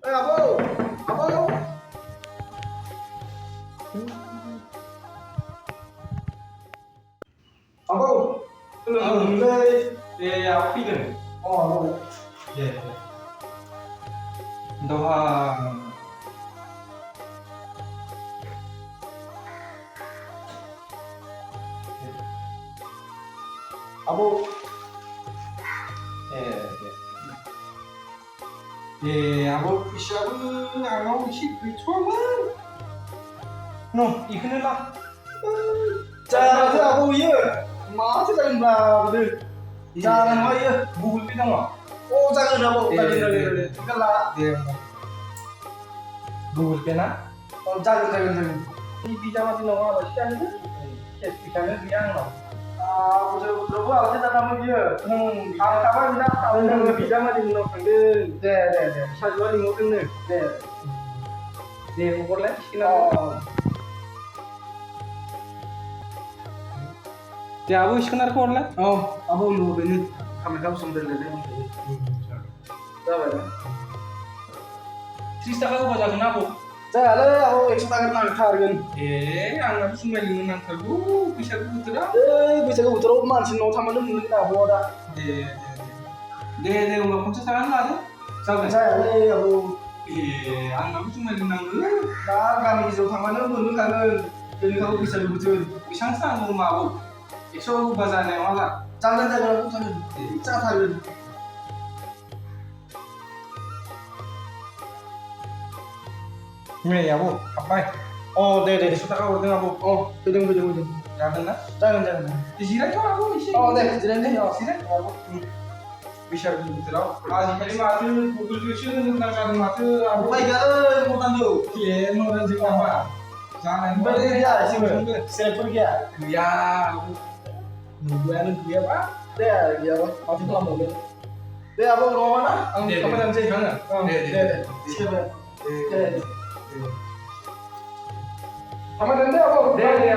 Abo, abo. Abo, đây. Aku pilih. Oh, Ya. Doa. abo. Aku bisa aku isi percuma. No, ikhlas lah. Jangan abo iya. Masih jangan berapa Jangan apa iya. Google Pay dong. Oh, jangan abo. Jangan. Kalau Dia Google Pay na? oh jangan. Ini bisa mati nongol apa sih kan? Yes, bisa dia no. Ah, betul harusnya tak nama dia. Kapan kita tahu Nggak bisa mati nongol kan? deh. Bisa jual di mobil nih. Deh. Dia ukur lah, sini. Oh, Dia aku sekenar kor lah. oh, abo lu ini kami kamu sumber lele. Berapa ya? Sista kau baca kenapa? Jangan abo ekspor tangan hargan. Anggap semua yang nanti bisa putra. Bisa ke utara mansin no taman dulu mungkin abo ada. Dia nggak punya tangan lah tuh. Sampai. Saya abo. Anggap semua yang nanti. Nah, kami bisa taman dulu kangen. Jadi kamu bisa betul. Bisa sang rumah aku. Esok bazarnya mana? Jangan abo jangan. Jangan hargan. Ini ya bu, apa? Oh, deh. Sudah kau udah bu. Oh, bedeng. Jangan lah. Jangan. Di sini tuh aku isi. Oh, deh, jalan deh. Oh, Sini. Bisa putra. Ah, kali mati Google Vision tentang kan mati. Oh my god, mau tandu. Iya, mau nanti apa? Jangan. Berarti dia sih, saya pergi ya. Ya, nungguan dia pak. Deh, dia apa? Mati tuh mobil. Deh, apa mau mana? Apa nanti jangan? Deh. Siapa? Deh. Sama dan dia apa? Deh,